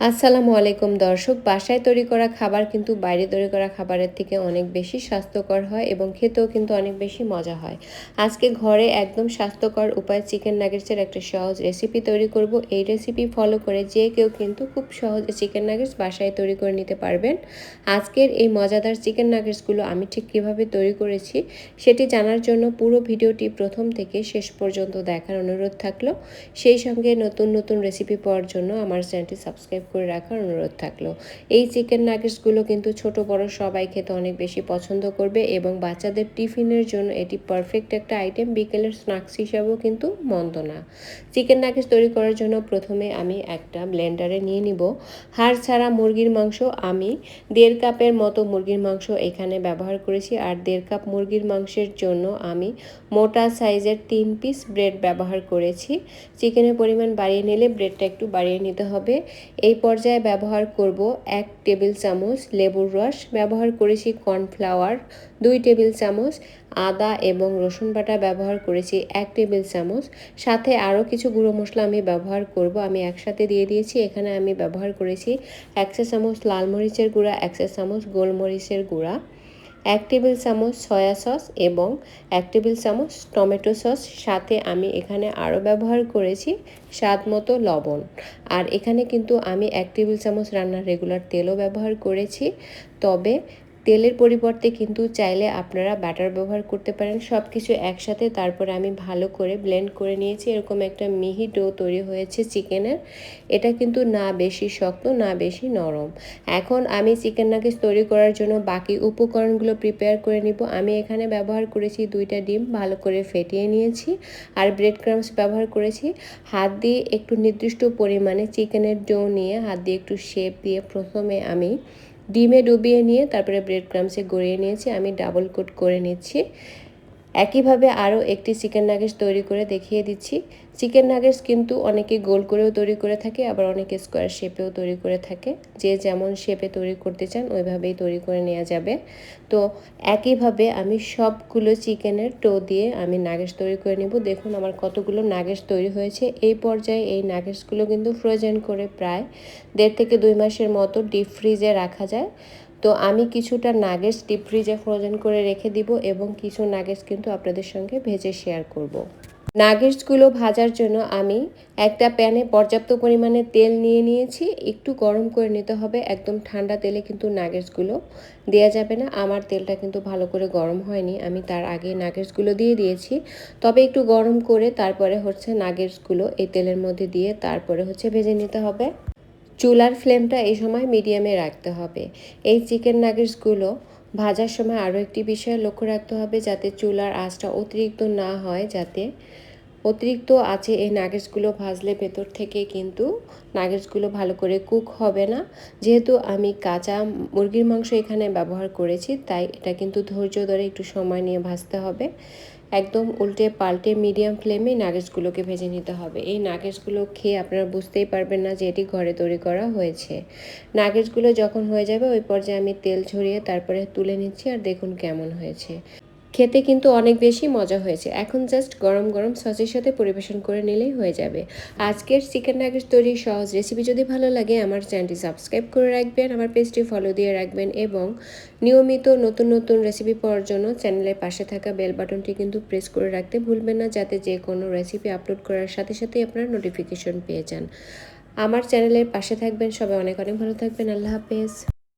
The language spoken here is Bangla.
আসসালামু আলাইকুম দর্শক, বাসায় তৈরি করা খাবার কিন্তু বাইরে তৈরি করা খাবারের থেকে অনেক বেশি স্বাস্থ্যকর হয় এবং খেতেও কিন্তু অনেক বেশি মজা হয়। আজকে ঘরে একদম স্বাস্থ্যকর উপায়ে চিকেন নাগেটসের একটা সহজ রেসিপি তৈরি করব। এই রেসিপি ফলো করে যে কেউ কিন্তু খুব সহজে চিকেন নাগেটস বাসায় তৈরি করে নিতে পারবেন। আজকের এই মজাদার চিকেন নাগেটসগুলো আমি ঠিক কীভাবে তৈরি করেছি সেটি জানার জন্য পুরো ভিডিওটি প্রথম থেকে শেষ পর্যন্ত দেখার অনুরোধ থাকলো। সেই সঙ্গে নতুন নতুন রেসিপি পাওয়ার জন্য আমার চ্যানেলটি সাবস্ক্রাইব করে রাখার অনুরোধ থাকলো। এই চিকেন নাগেটসগুলো কিন্তু ছোট বড় সবাই খেতে অনেক বেশি পছন্দ করবে এবং বাচ্চাদের টিফিনের জন্য এটি পারফেক্ট একটা আইটেম, বিকেলের স্ন্যাক্স হিসাবেও কিন্তু মন্দ না। চিকেন নাগেটস তৈরি করার জন্য প্রথমে আমি একটা ব্লেন্ডারে নিয়ে নিব হাড় ছাড়া মুরগির মাংস। আমি 1.5 কাপের মতো মুরগির মাংস এখানে ব্যবহার করেছি, আর 1.5 কাপ মুরগির মাংসের জন্য আমি মোটা সাইজের 3 পিস ব্রেড ব্যবহার করেছি। চিকেনের পরিমাণ বাড়িয়ে নিলে ব্রেডটা একটু বাড়িয়ে নিতে হবে। এই পর্যায়ে ব্যবহার করব 1 টেবিল চামচ লেবুর রস, ব্যবহার করেছি কর্নফ্লাওয়ার 2 টেবিল চামচ, আদা এবং রসুন বাটা ব্যবহার করেছি 1 টেবিল চামচ, সাথে আরও কিছু গুঁড়ো মশলা আমি ব্যবহার করব। আমি একসাথে দিয়ে দিয়েছি। এখানে আমি ব্যবহার করেছি 1 চা চামচ লাল মরিচের গুঁড়া, 1 চা চামচ গোলমরিচের গুঁড়া, 1 টেবিল চামচ সয়া সস এবং 1 টেবিল চামচ টমেটো সস, সাথে আমি এখানে আরও ব্যবহার করেছি স্বাদ মতো লবণ। আর এখানে কিন্তু আমি 1 টেবিল চামচ রান্নার রেগুলার তেলও ব্যবহার করেছি। তবে তেলের পরিবর্তে কিন্তু চাইলে আপনারা বাটার ব্যবহার করতে পারেন। সব কিছু একসাথে তারপরে আমি ভালো করে ব্লেন্ড করে নিয়েছি। এরকম একটা মিহি ডো তৈরি হয়েছে চিকেনের। এটা কিন্তু না বেশি শক্ত না বেশি নরম। এখন আমি চিকেন নাগেটস তৈরি করার জন্য বাকি উপকরণগুলো প্রিপেয়ার করে নিব। আমি এখানে ব্যবহার করেছি 2টা ডিম ভালো করে ফেটিয়ে নিয়েছি, আর ব্রেড ক্রাম্বস ব্যবহার করেছি। হাত দিয়ে একটু নির্দিষ্ট পরিমাণে চিকেনের ডো নিয়ে হাত দিয়ে একটু শেপ দিয়ে প্রথমে আমি ডিমে ডুবিয়ে নিয়ে তারপরে ব্রেড ক্রাম্বসে গড়িয়ে নিয়েছি। আমি ডাবল কোট করে নিচ্ছি। একইভাবে আরও একটি চিকেন নাগেটস তৈরি করে দেখিয়ে দিচ্ছি। চিকেন নাগেটস কিন্তু অনেকে গোল করেও তৈরি করে থাকে, আবার অনেকে স্কোয়ার শেপেও তৈরি করে থাকে। যে যেমন শেপে তৈরি করতে চান ওইভাবেই তৈরি করে নেওয়া যাবে। তো একইভাবে আমি সবগুলো চিকেনের টো দিয়ে আমি নাগেটস তৈরি করে নেব। দেখুন আমার কতগুলো নাগেটস তৈরি হয়েছে। এই পর্যায়ে এই নাগেটসগুলো কিন্তু ফ্রোজেন করে প্রায় 1.5 থেকে 2 মাসের মতো ডিপ ফ্রিজে রাখা যায়। তো আমি কিছুটা নাগেটস ডিপ ফ্রিজে ফ্রোজেন করে রেখে দিব এবং কিছু নাগেটস কিন্তু আপনাদের সঙ্গে ভেজে শেয়ার করব। নাগেটসগুলো ভাজার জন্য আমি একটা প্যানে পর্যাপ্ত পরিমাণে তেল নিয়ে নিয়েছি। একটু গরম করে নিতে হবে। একদম ঠান্ডা তেলে কিন্তু নাগেটসগুলো দেওয়া যাবে না। আমার তেলটা কিন্তু ভালো করে গরম হয়নি, আমি তার আগে নাগেটসগুলো দিয়ে দিয়েছি। তবে একটু গরম করে তারপরে নাগেটসগুলো এই তেলের মধ্যে দিয়ে তারপরে ভেজে নিতে হবে। চুলার ফ্লেমটা এই সময় মিডিয়ামে রাখতে হবে। এই চিকেন নাগেটসগুলো ভাজার সময় আরও একটি বিষয় লক্ষ্য রাখতে হবে, যাতে চুলার আঁচটা অতিরিক্ত না হয়। যাতে অতিরিক্ত আছে এই নাগেটসগুলো ভাজলে ভেতর থেকে কিন্তু নাগেটসগুলো ভালো করে কুক হবে না। যেহেতু আমি কাঁচা মুরগির মাংস এখানে ব্যবহার করেছি, তাই এটা কিন্তু ধৈর্য ধরে একটু সময় নিয়ে ভাজতে হবে। একদম উল্টে পাল্টে মিডিয়াম ফ্লেমে নাগেটসগুলোকে ভেজে নিতে হবে। এই নাগেটসগুলো খেয়ে আপনারা বুঝতেই পারবেন না যে এটি ঘরে তৈরি করা হয়েছে। নাগেটসগুলো যখন হয়ে যাবে ওই পর্যায়ে আমি তেল ঝরিয়ে তারপরে তুলে নিচ্ছি, আর দেখুন কেমন হয়েছে। খেতে কিন্তু অনেক বেশি মজা হয়েছে। এখন জাস্ট গরম গরম সসের সাথে পরিবেশন করে নিলেই হয়ে যাবে। আজকের চিকেন নাগেটস তৈরির সহজ রেসিপি যদি ভালো লাগে আমার চ্যানেলটি সাবস্ক্রাইব করে রাখবেন, আমার পেজটি ফলো দিয়ে রাখবেন এবং নিয়মিত নতুন নতুন রেসিপি পাওয়ার জন্য চ্যানেলের পাশে থাকা বেল বাটনটি কিন্তু প্রেস করে রাখতে ভুলবেন না, যাতে যে কোনো রেসিপি আপলোড করার সাথে সাথেই আপনারা নোটিফিকেশন পেয়ে যান। আমার চ্যানেলের পাশে থাকবেন। সবাই অনেক অনেক ভালো থাকবেন। আল্লাহ হাফেজ।